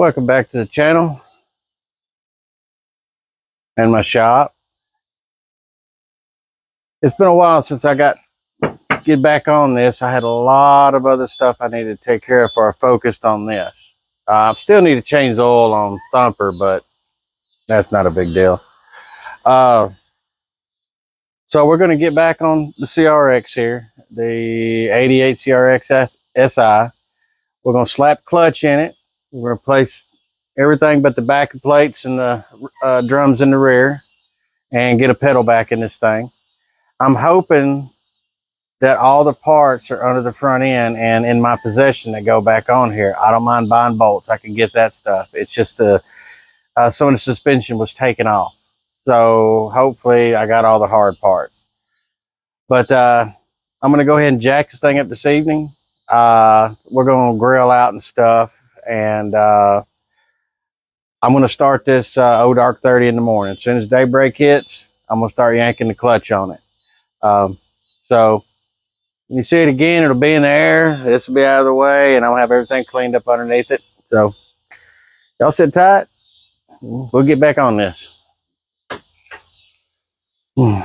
Welcome back to the channel and my shop. It's been a while since I get back on this. I had a lot of other stuff I needed to take care of before I focused on this. I still need to change the oil on Thumper, but that's not a big deal. So we're going to get back on the CRX here, the 88 CRX SI. We're going to slap clutch in it. We're going to replace everything but the back plates and the drums in the rear and get a pedal back in this thing. I'm hoping that all the parts are under the front end and in my possession that go back on here. I don't mind buying bolts. I can get that stuff. It's just some of the suspension was taken off. So hopefully I got all the hard parts. But I'm going to go ahead and jack this thing up this evening. We're going to grill out and stuff. And I'm going to start this dark 30 in the morning. As soon as daybreak hits, I'm going to start yanking the clutch on it. So when you see it again, it'll be in the air. This will be out of the way, and I'll have everything cleaned up underneath it. So y'all sit tight. We'll get back on this. I'm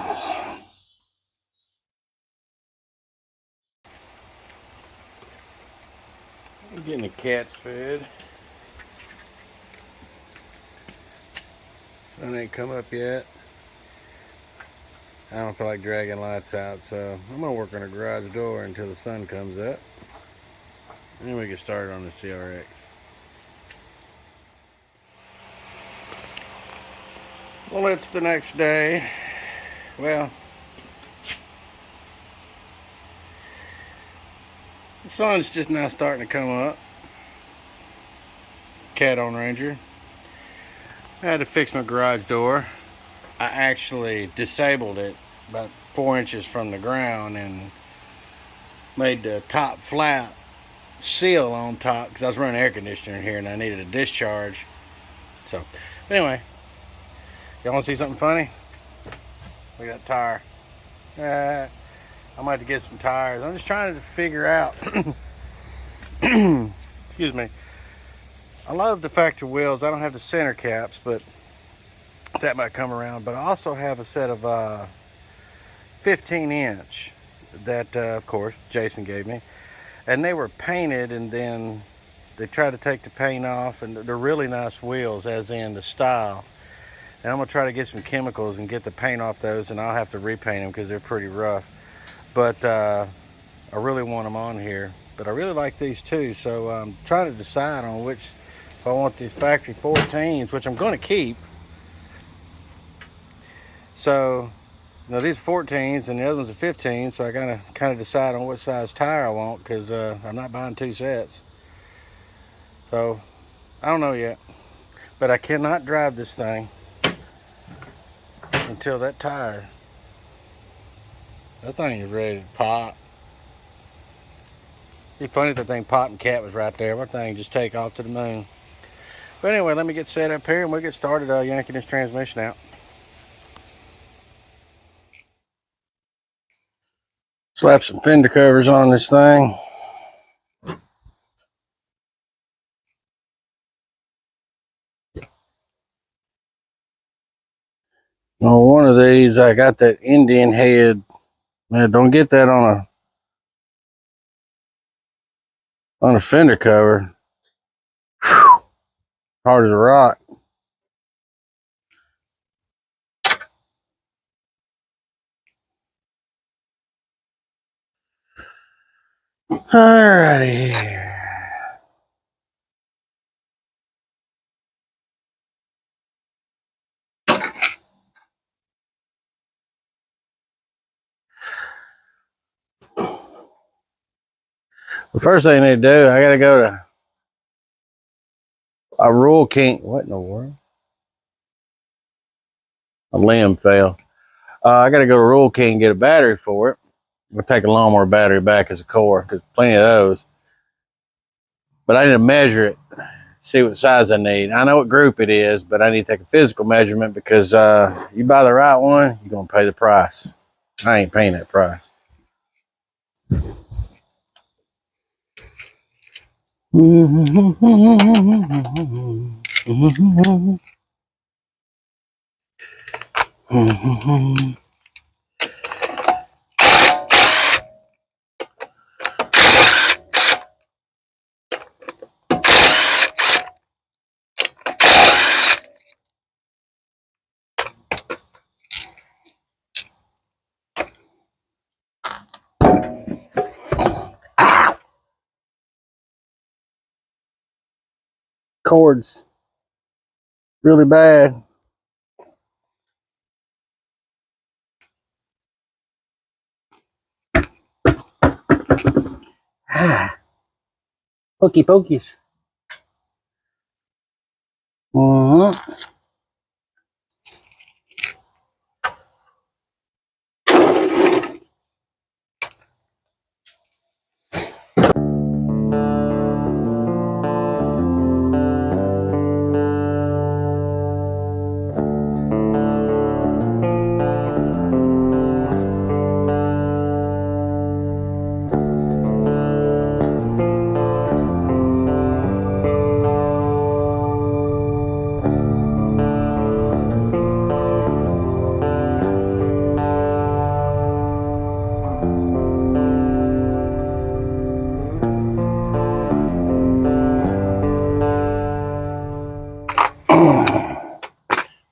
getting the cats fed. Sun ain't come up yet. I don't feel like dragging lights out, so I'm gonna work on the garage door until the sun comes up. And then we get started on the CRX. Well, it's the next day. Well, the sun's just now starting to come up. Cat on Ranger. I had to fix my garage door. I actually disabled it about 4 inches from the ground and made the top flap seal on top because I was running air conditioner in here and I needed a discharge. So anyway, y'all want to see something funny? Look at that tire. I might have to get some tires. I'm just trying to figure out excuse me. I love the factory wheels. I don't have the center caps, but that might come around. But I also have a set of 15-inch that of course Jason gave me, and they were painted and then they tried to take the paint off, and they're really nice wheels as in the style. And I'm gonna try to get some chemicals and get the paint off those, and I'll have to repaint them because they're pretty rough. But I really want them on here. But I really like these too, so I'm trying to decide on which, if I want these factory 14s, which I'm going to keep. So, you know, these are 14s and the other ones are 15s, so I gotta kind of decide on what size tire I want because I'm not buying 2 sets. So, I don't know yet. But I cannot drive this thing until that tire, that thing is ready to pop. It'd be funny if that thing popped and cat was right there. My thing just take off to the moon. But anyway, let me get set up here and we'll get started yanking this transmission out. Slap some fender covers on this thing. On one of these, I got that Indian head. Man, don't get that on a fender cover. Whew. Hard as a rock. Alrighty here. The first thing they do, I gotta go to a Rural King. What in the world? A limb fell. I gotta go to Rural King and get a battery for it. We'll take a lawnmower battery back as a core, because plenty of those. But I need to measure it, see what size I need. I know what group it is, but I need to take a physical measurement because you buy the right one, you're gonna pay the price. I ain't paying that price. Cords really bad. Pokey pokies.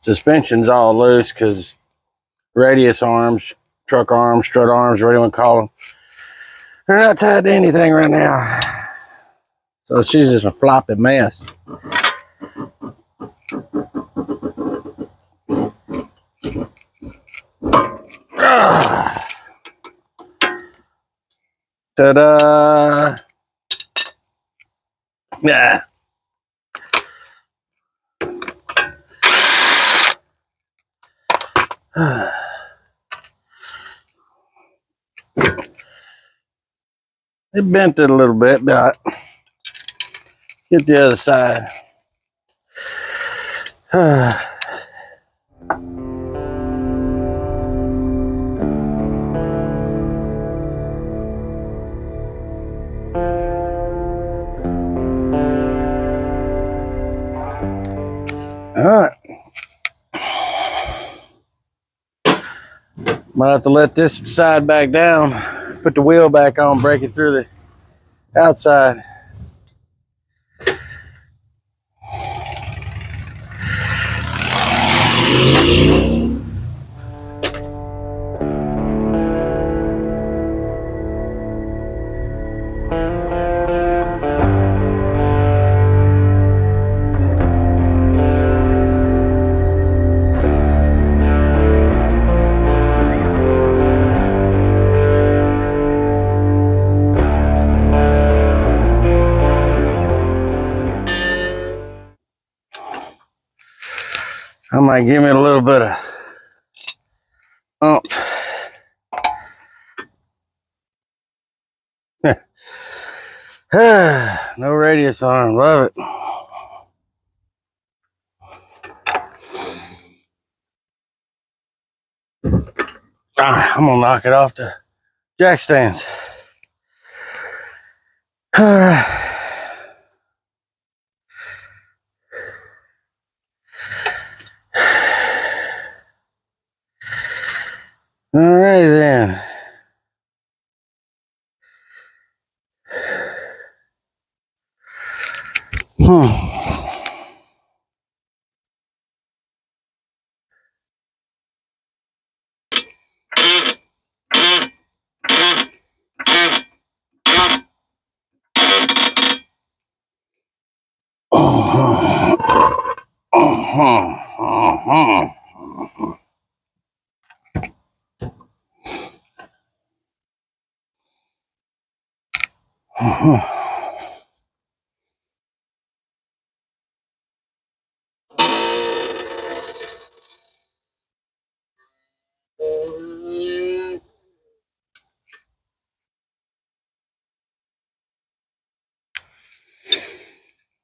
Suspension's all loose because radius arms, truck arms, strut arms, whatever you want to call them, they're not tied to anything right now. So she's just a floppy mess. Ta-da! Yeah. It bent it a little bit, but get the other side. All right. Might have to let this side back down, put the wheel back on, break it through the outside. I might give me a little bit of ump. No radius arm, love it. I'm gonna knock it off the jack stands. All right. All right then.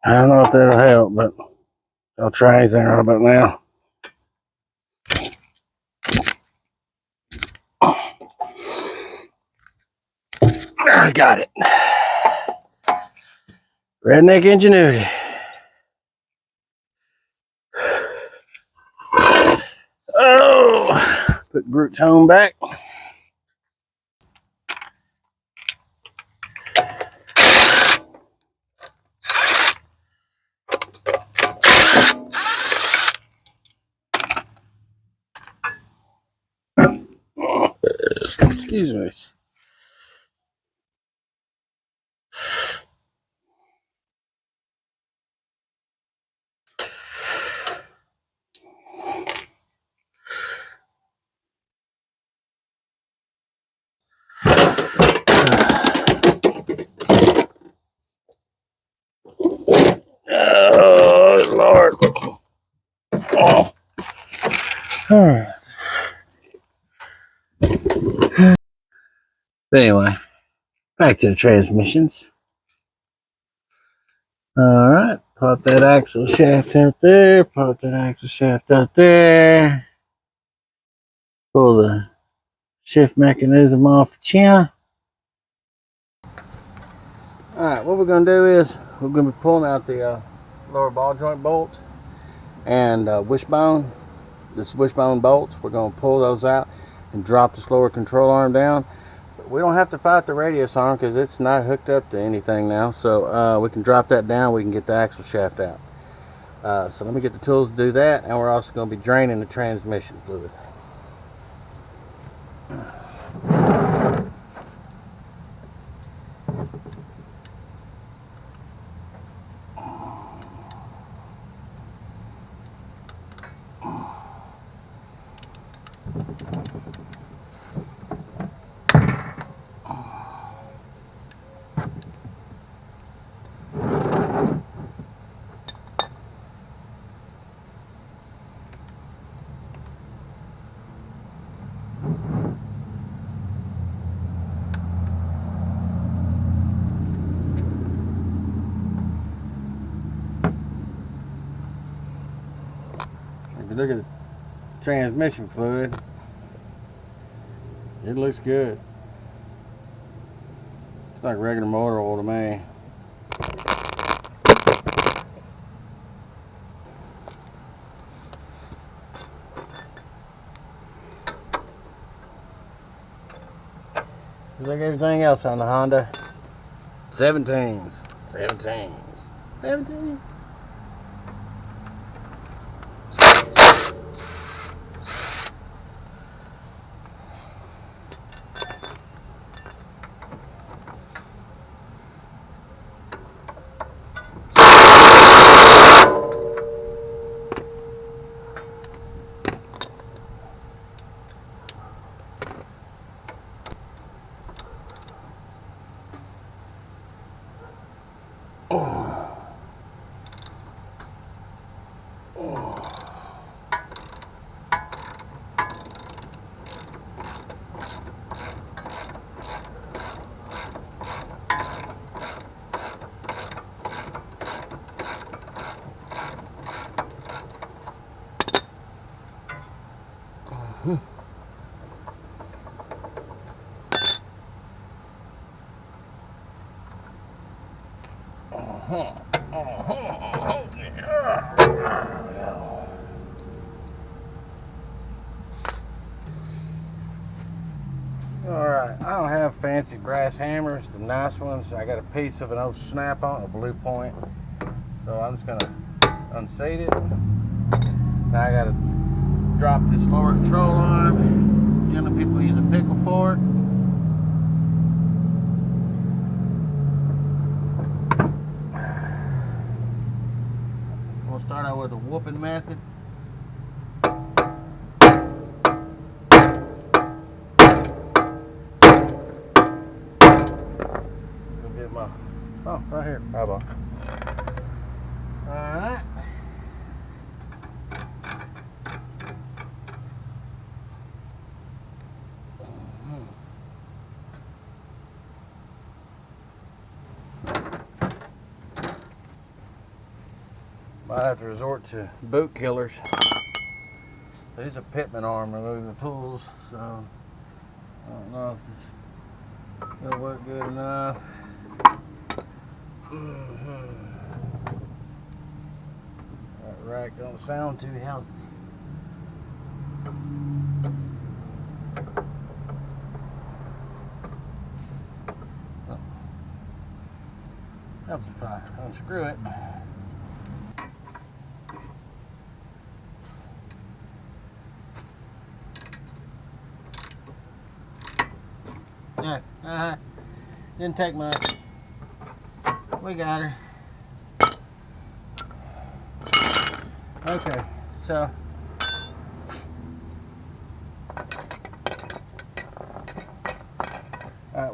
I don't know if that'll help, but I'll try anything right about now. I got it. Redneck ingenuity. Oh, put Groot's home back. Excuse me. Oh, Lord. Oh. All right. But anyway, back to the transmissions. All right, pop that axle shaft out there, pop that axle shaft out there. Pull the shift mechanism off the chin. All right, what we're going to do is we're going to be pulling out the lower ball joint bolts and wishbone. This wishbone bolts, we're going to pull those out and drop this lower control arm down. We don't have to fight the radius arm because it's not hooked up to anything now, so we can drop that down. We can get the axle shaft out. So let me get the tools to do that, and we're also going to be draining the transmission fluid. If you look at the transmission fluid, it looks good. It's like regular motor oil to me. It's like everything else on the Honda. 17s. 17s. 17s. Alright, I don't have fancy brass hammers, the nice ones. I got a piece of an old snap-on, a blue point. So I'm just going to unseat it. Now I got to drop this lower control arm. You know, people use a pickle fork. We'll start out with a whooping method. Oh, right here. Bye bye. Alright. Might have to resort to boot killers. There's a pitman arm removing the tools, so I don't know if it's gonna work good enough. That rack don't sound too healthy. Helps if I unscrew it. Yeah, didn't take much. We got her. Okay, so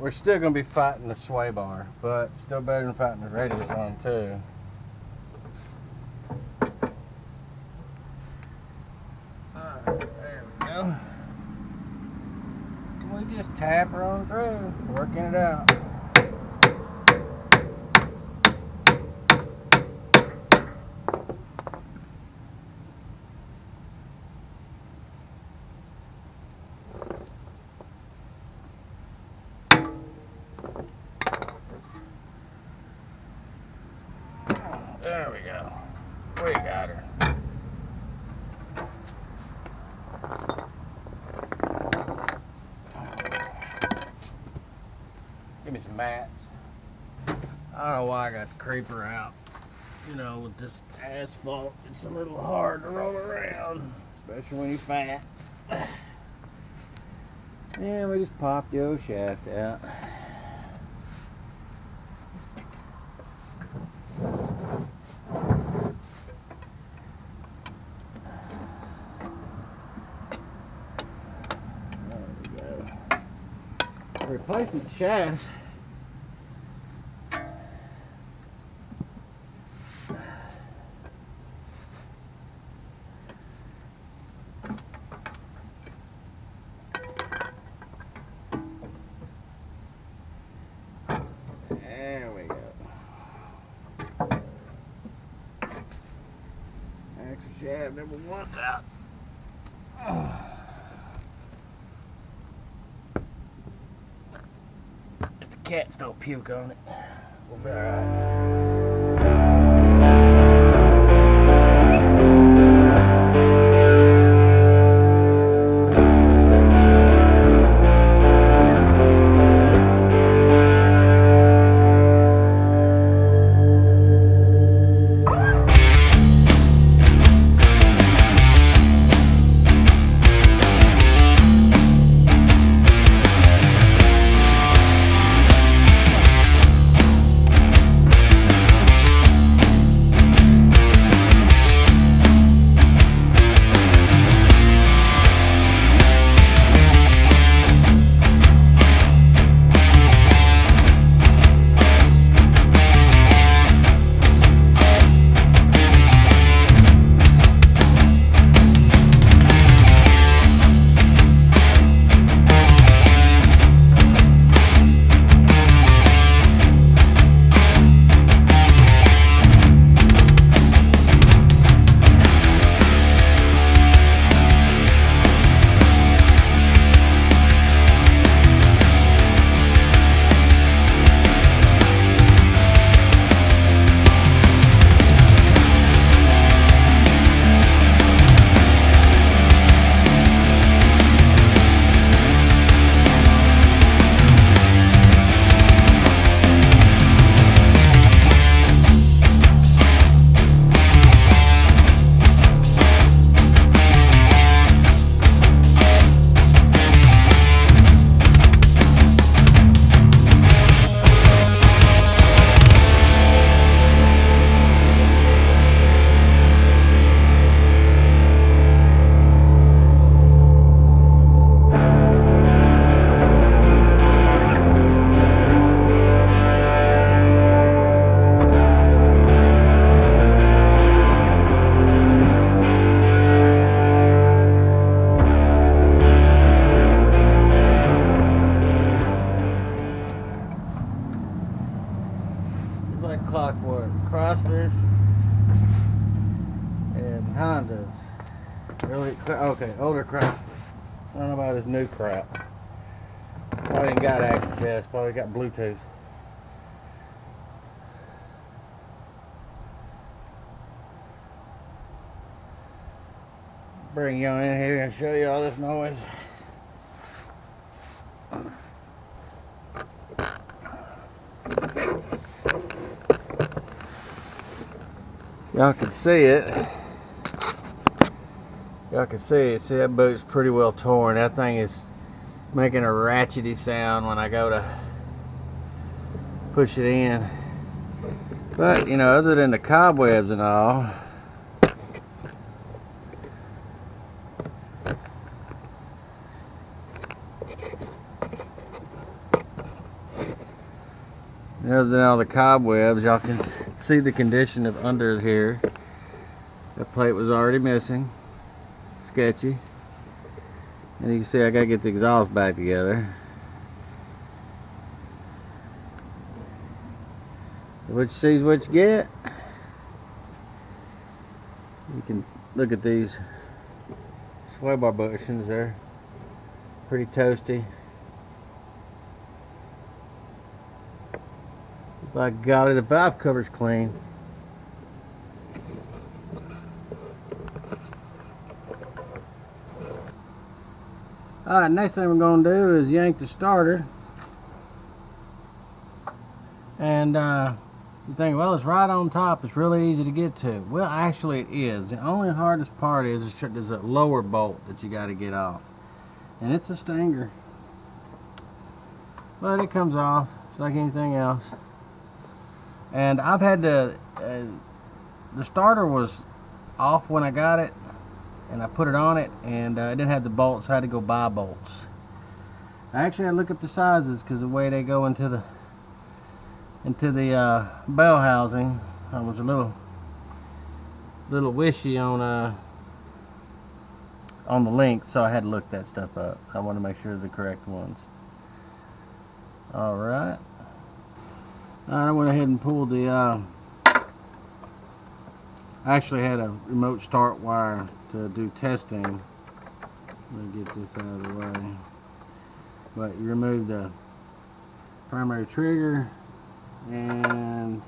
we're still going to be fighting the sway bar, but still better than fighting the radius on too. There we go. We just tap her on through, working it out. There we go. We got her. Give me some mats. I don't know why I got the creeper out. You know, with this asphalt, it's a little hard to roll around, especially when you're fat. And we just popped the old shaft out. Replacement shafts. There we go. Axle shaft number one's out. If the cats don't puke on it, we'll be alright. Clockwork Chrysler's and Hondas. Really, okay, older Chrysler. I don't know about this new crap. Probably ain't got active chest. Probably got Bluetooth. Bring y'all in here and show you all this noise. Y'all can see it. Y'all can see it. See, that boot's pretty well torn. That thing is making a ratchety sound when I go to push it in. But, you know, other than the cobwebs and all, other than all the cobwebs, y'all can see the condition of under here. That plate was already missing. Sketchy. And you can see I gotta get the exhaust back together. What you see is what you get. You can look at these sway bar bushings. They're pretty toasty. By golly, the valve cover's clean. Alright, next thing we're going to do is yank the starter. And you think, well, it's right on top, it's really easy to get to. Well, actually it is. The only hardest part is there's a lower bolt that you got to get off. And it's a stinger. But it comes off, it's like anything else. And I've had to, the starter was off when I got it, and I put it on it, and it didn't have the bolts, so I had to go buy bolts. I actually had to look up the sizes because the way they go into the bell housing, I was a little wishy on the length, so I had to look that stuff up. I want to make sure they're the correct ones. Alright. I went ahead and pulled the I actually had a remote start wire to do testing. Let me get this out of the way. But you remove the primary trigger and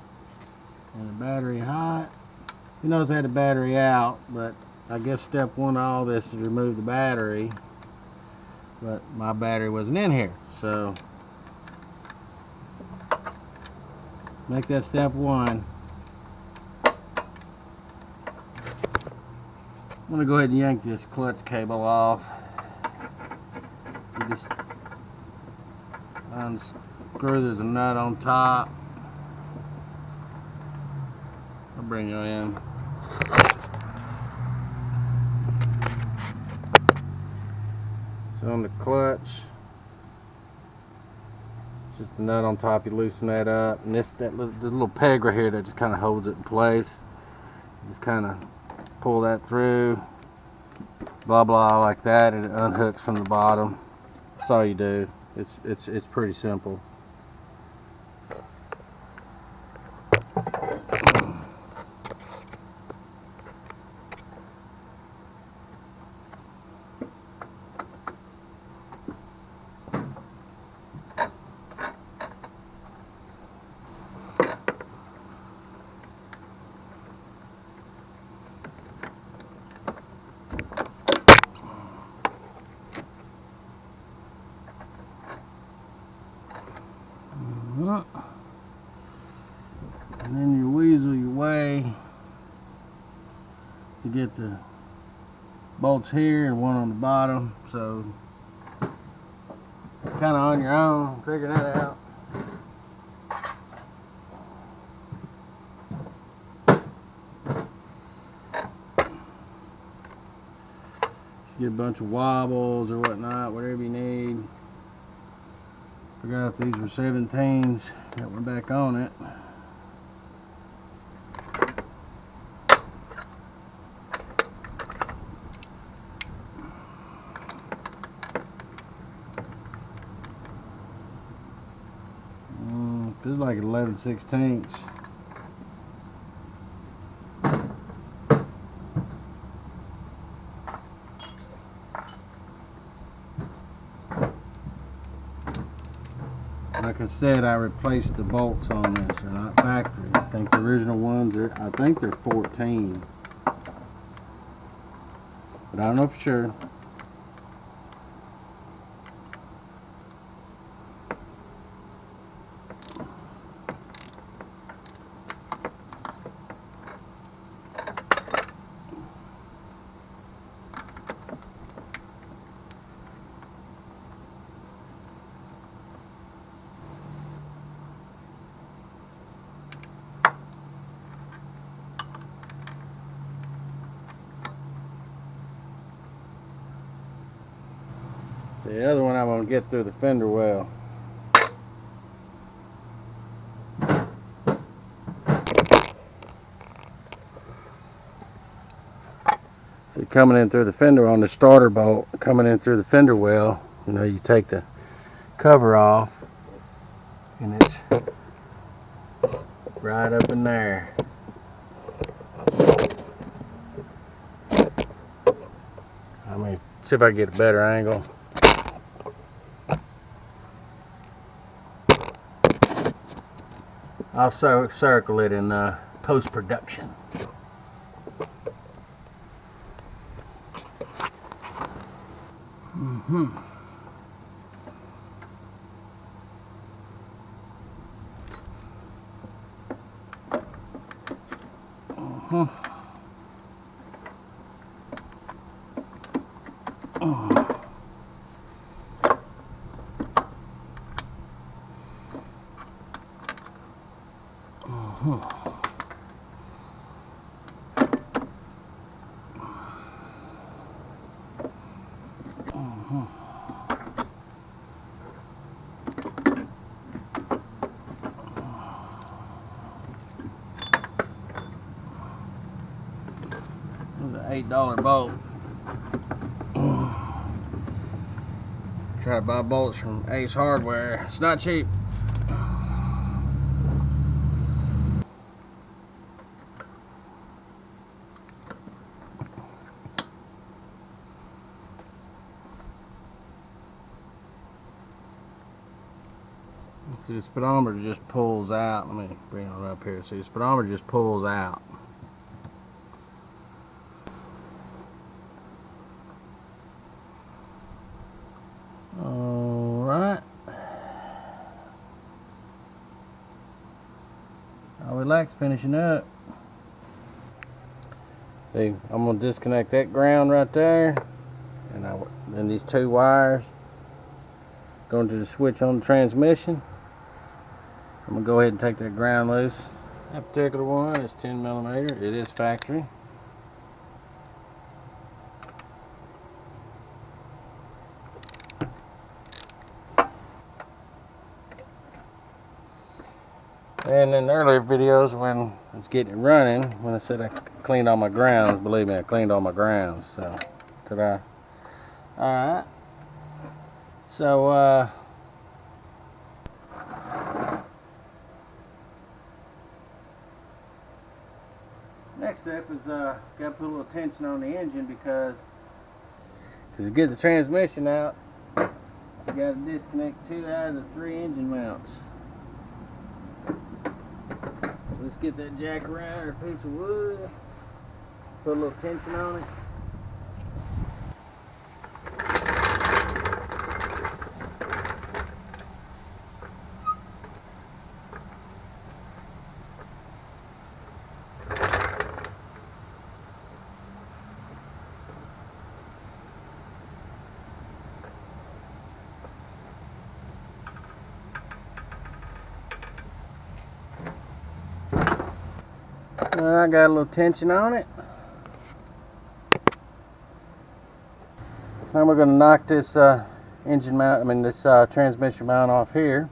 the battery hot. You notice I had the battery out, but I guess step one of all this is remove the battery. But my battery wasn't in here, so make that step one. I'm going to go ahead and yank this clutch cable off. You just unscrew, there's a nut on top. I'll bring you in. So on the clutch, just the nut on top, you loosen that up, and the little peg right here that just kind of holds it in place. Just kind of pull that through, blah blah, like that, and it unhooks from the bottom. That's all you do. It's pretty simple. And then you weasel your way to get the bolts here and one on the bottom, so kind of on your own figuring that out. Get a bunch of wobbles or whatnot, whatever you need. Forgot if these were 17s that were back on it. Feels like 11/16. Like I said, I replaced the bolts on this. They're not factory. I think the original ones are, I think they're 14. but I don't know for sure. The other one I'm going to get through the fender well. See, coming in through the fender on the starter bolt, coming in through the fender well, you know, you take the cover off and it's right up in there. I mean, see if I can get a better angle. I'll circle it in post-production. $8 bolt. Try to buy bolts from Ace Hardware. It's not cheap. See, the speedometer just pulls out. Let me bring it up here. See, the speedometer just pulls out. Alright. I'll relax finishing up. See, I'm going to disconnect that ground right there. And then these two wires going to the switch on the transmission. I'm going to go ahead and take that ground loose. That particular one is 10mm. It is factory. And in the earlier videos when I was getting it running, when I said I cleaned all my grounds, believe me, I cleaned all my grounds. So, ta-da. Alright. So, next step is got to put a little tension on the engine because to get the transmission out, you got to disconnect 2 out of the 3 engine mounts. Let's get that jack around or a piece of wood, put a little tension on it. I got a little tension on it. Now we're going to knock this engine mount, this transmission mount off here.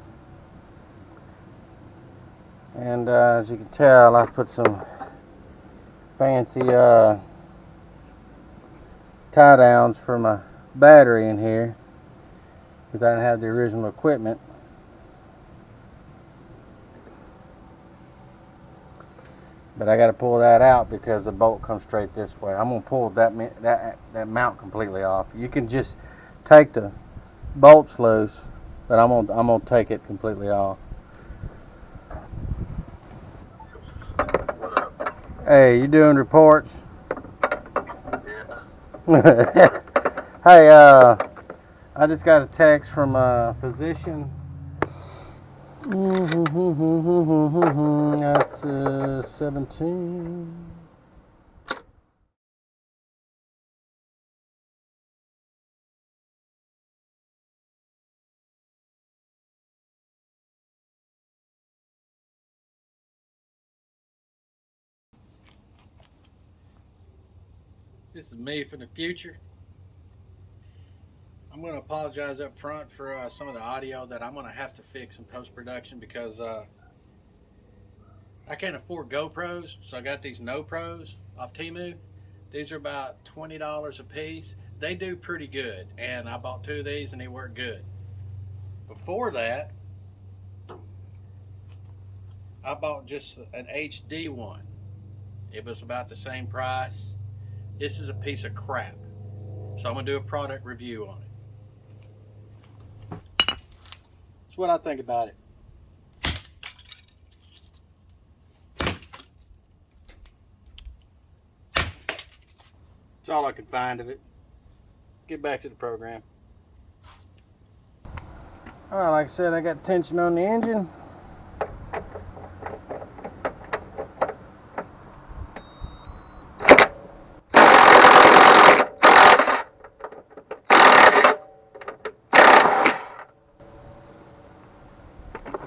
And as you can tell, I put some fancy tie downs for my battery in here because I didn't have the original equipment. But I got to pull that out because the bolt comes straight this way. I'm going to pull that mount completely off. You can just take the bolts loose, but I'm gonna take it completely off. Hey, you doing reports? Yeah. Hey, I just got a text from a physician. That's 17. This is me for the future. I'm going to apologize up front for some of the audio that I'm going to have to fix in post-production because I can't afford GoPros, so I got these No Pros off Temu. These are about $20 a piece. They do pretty good, and I bought 2 of these and they work good. Before that, I bought just an HD one. It was about the same price. This is a piece of crap. So I'm going to do a product review on it. That's what I think about it. That's all I could find of it. Get back to the program. Alright, like I said, I got tension on the engine.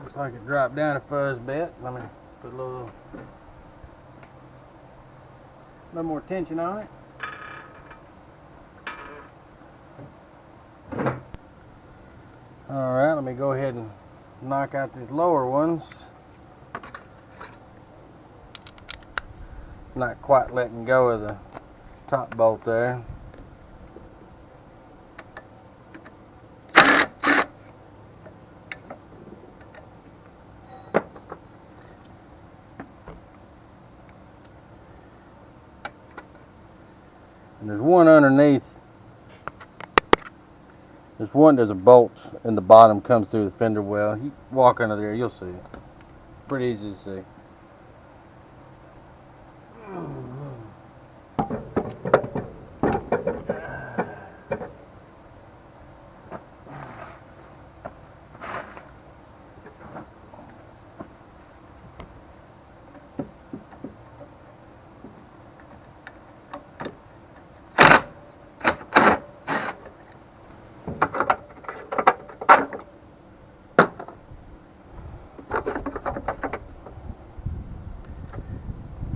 Looks like it dropped down a fuzz bit. Let me put a little more tension on it. Alright, let me go ahead and knock out these lower ones. Not quite letting go of the top bolt there. And there's one underneath. There's a bolt in the bottom, comes through the fender well. You walk under there, you'll see it. Pretty easy to see.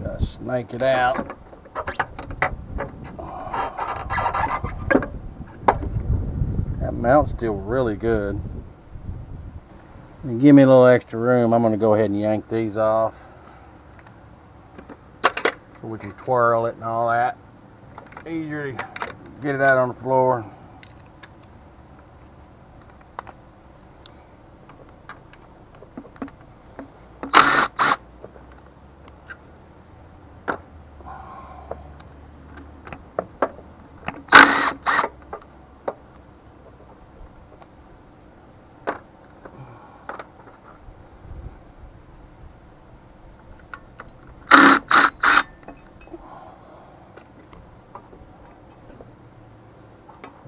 Gotta snake it out. That mount's still really good. And give me a little extra room, I'm going to go ahead and yank these off so we can twirl it and all that. Easier to get it out on the floor.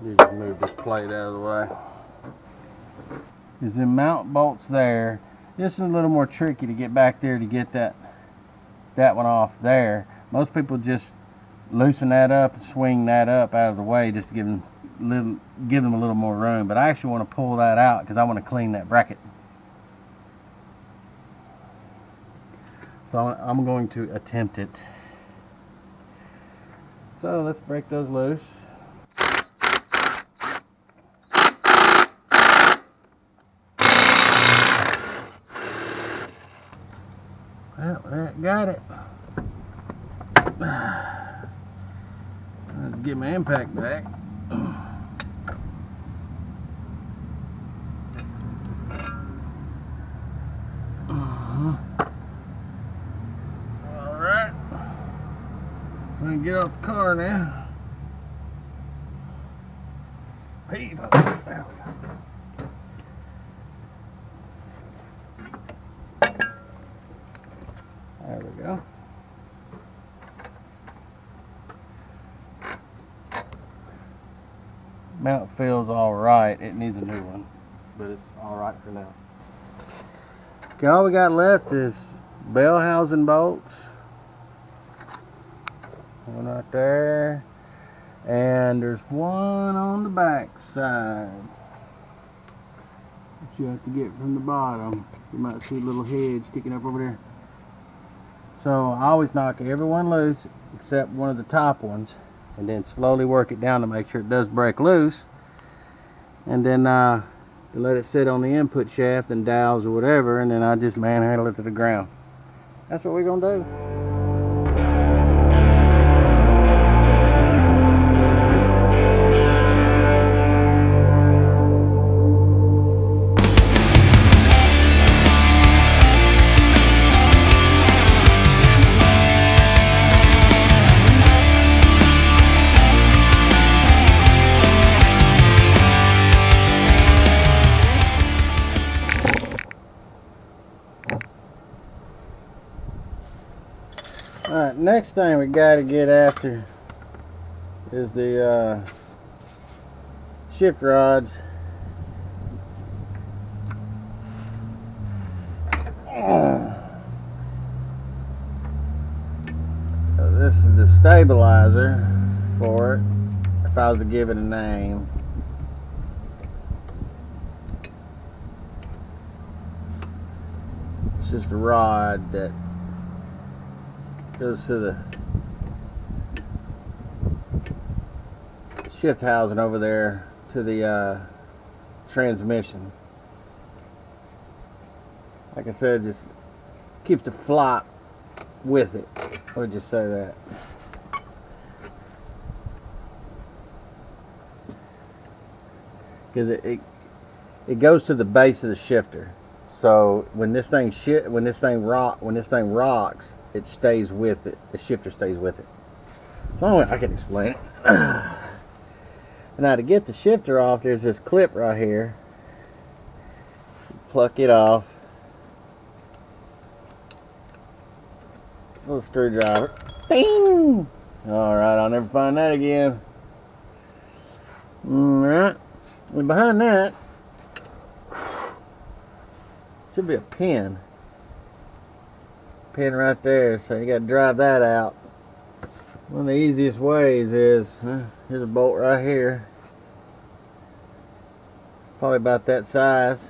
You just move this plate out of the way. There's the mount bolts there. This is a little more tricky to get back there to get that one off there. Most people just loosen that up and swing that up out of the way just to give them a little more room. But I actually want to pull that out because I want to clean that bracket. So I'm going to attempt it. So let's break those loose. Well, that got it. Let's get my impact back. Alright. So we can get off the car now. Heave up. There we go. There we go. Mount feels all right. It needs a new one, but it's all right for now. Okay, all we got left is bell housing bolts. One right there, and there's one on the back side that you have to get from the bottom. You might see a little head sticking up over there. So I always knock everyone loose except one of the top ones, and then slowly work it down to make sure it does break loose, and then let it sit on the input shaft and dowels or whatever, and then I just manhandle it to the ground. That's what we're gonna do. Alright, next thing we got to get after is the shift rods. So this is the stabilizer for it, if I was to give it a name. It's just a rod that goes to the shift housing over there to the transmission. Like I said, just keeps the flop with it. I would just say that. Because it goes to the base of the shifter. So when this thing rocks, it stays with it. The shifter stays with it. It's the only way I can explain it. Now to get the shifter off, there's this clip right here. Pluck it off. Little screwdriver. Ding! Alright, I'll never find that again. Alright. And behind that should be a pin. Pin right there, so you got to drive that out. One of the easiest ways is here's a bolt right here. It's probably about that size.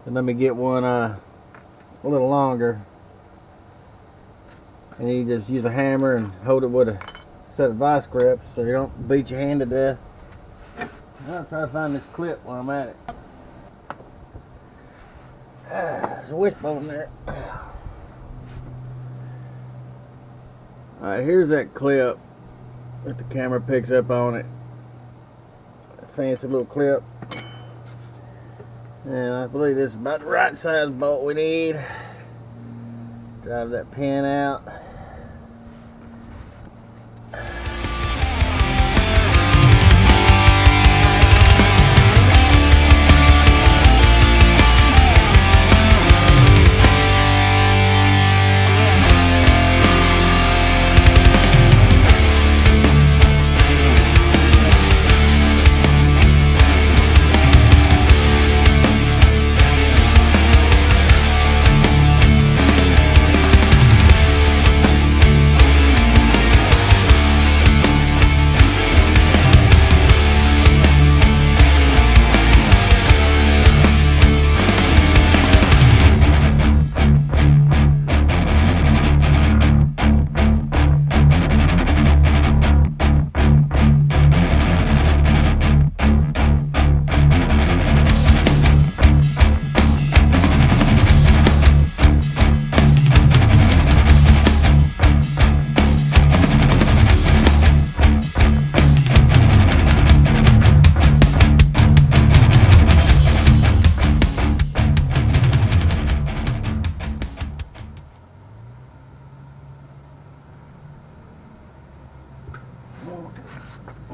And let me get one a little longer. And you just use a hammer and hold it with a set of vice grips so you don't beat your hand to death. I'll try to find this clip while I'm at it. There's a wishbone there. Alright, here's that clip that the camera picks up on it. A fancy little clip. And I believe this is about the right size bolt we need. Drive that pin out.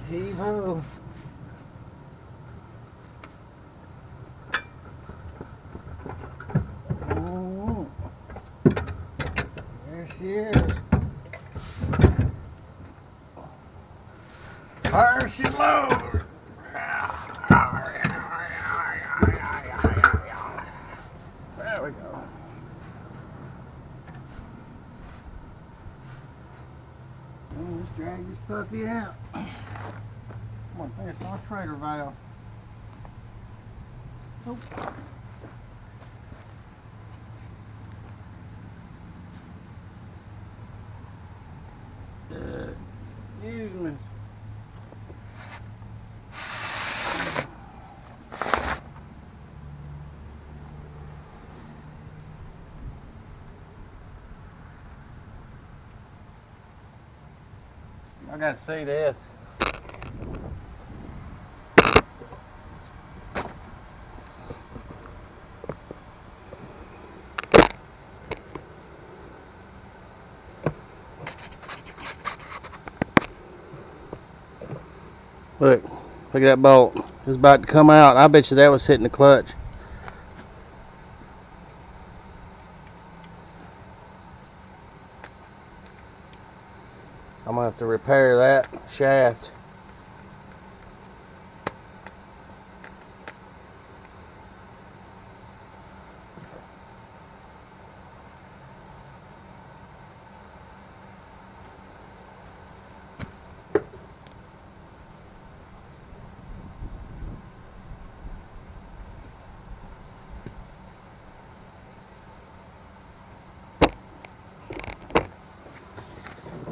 Heave ho. There she is. Fire she blows. puppy out. Come on, it's our trailer valve. Oh. Excuse me. I gotta see this. Look at that bolt. It's about to come out. I bet you that was hitting the clutch. I'm gonna have to repair that shaft.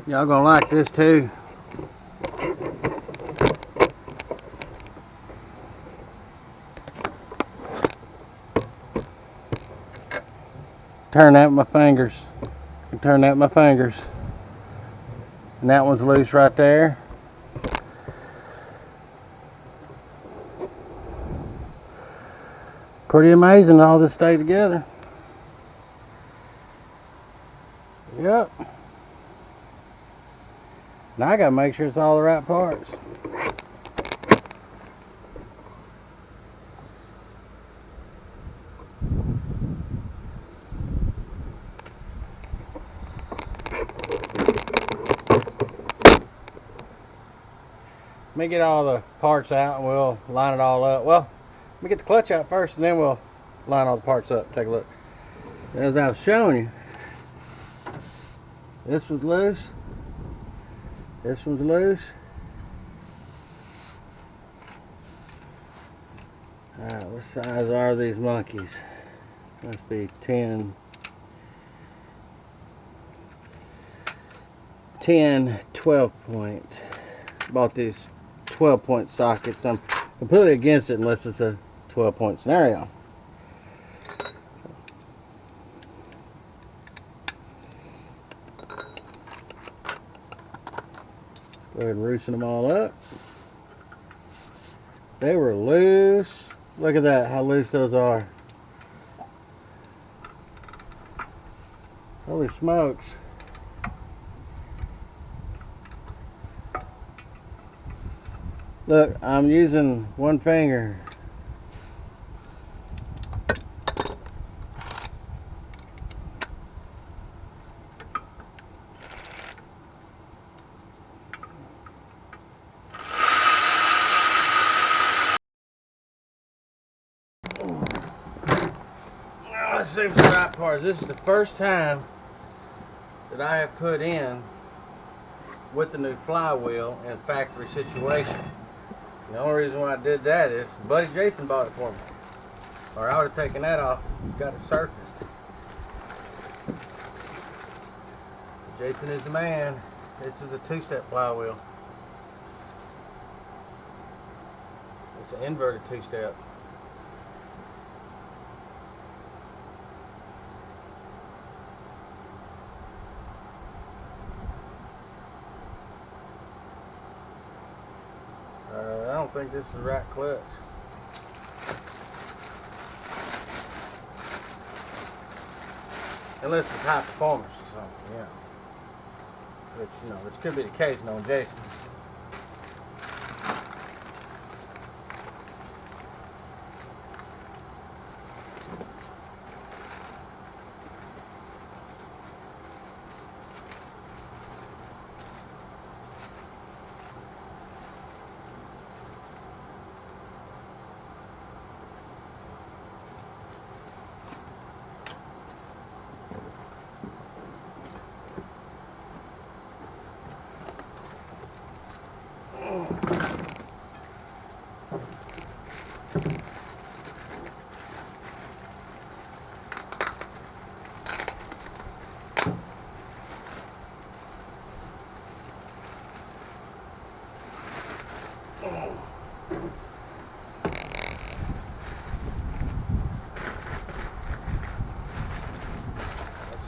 Y'all gonna like this too. Turn that with my fingers. Turn that with my fingers. And that one's loose right there. Pretty amazing all this stayed together. Yep. Now I gotta make sure it's all the right parts. Let me get all the parts out and we'll line it all up. Well, let me get the clutch out first and then we'll line all the parts up. Take a look. As I was showing you, this was loose. This one's loose. Alright, what size are these monkeys? Must be 10, 12 point. Bought these 12 point sockets. I'm completely against it unless it's a 12 point scenario. Go ahead and loosen them all up. They were loose. Look at that, how loose those are. Holy smokes. Look, I'm using one finger. Now let's see for the right parts. This is the first time that I have put in with the new flywheel in factory situation. The only reason why I did that is buddy Jason bought it for me, or I would have taken that off and got it surfaced. Jason is the man. This is a two-step flywheel. It's an inverted two-step. I don't think this is the right clutch. Unless it's high performance or something, yeah. Which, you know, which could be the case on Jason.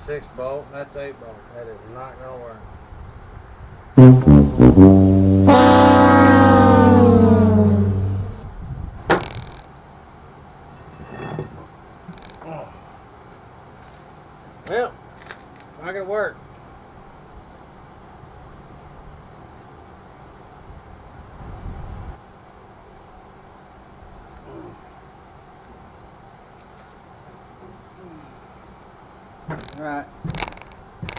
6 bolt, and that's 8 bolt. That is not going to work. Oh. Well, not going to work. Alright,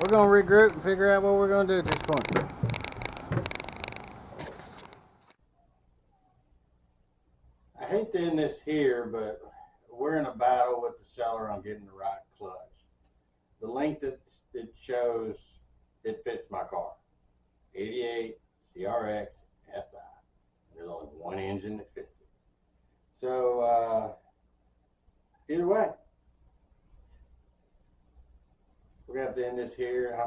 we're going to regroup and figure out what we're going to do at this point. I hate to end this here, but we're in a battle with the seller on getting the right clutch. The length that it shows, it fits my car. 88 CRX SI. There's only one engine that fits it. So, either way, we're going to have to end this here.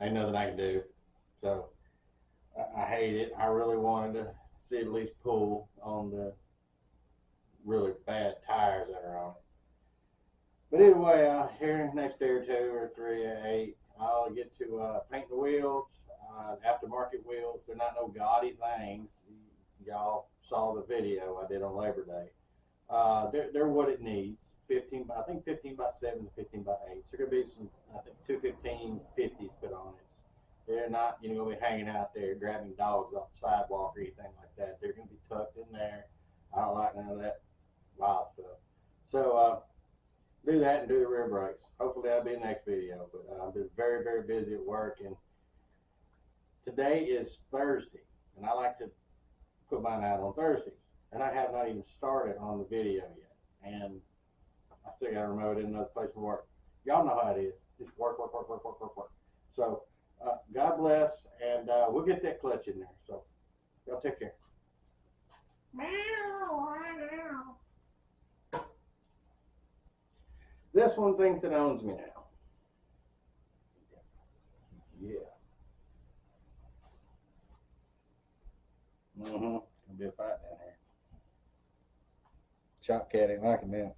Ain't nothing I can do. So, I hate it. I really wanted to see it at least pull on the really bad tires that are on it. But either way, here next day or 2 or 3 or 8, I'll get to paint the wheels, aftermarket wheels. They're not no gaudy things. Y'all saw the video I did on Labor Day. They're what it needs. 15 by 7 and 15 by 8. So there gonna be some, I think, 215/50s put on it. They're not, gonna be hanging out there grabbing dogs off the sidewalk or anything like that. They're gonna be tucked in there. I don't like none of that wild stuff. So do that and do the rear brakes. Hopefully that'll be the next video. But I've been very, very busy at work, and today is Thursday, and I like to put mine out on Thursdays. And I have not even started on the video yet. And I still got a remote in another place to work. Y'all know how it is. Just work. So God bless, and we'll get that clutch in there. So y'all take care. This one thinks it owns me now. Yeah. Gonna be a fight down here. Shop cat ain't liking that.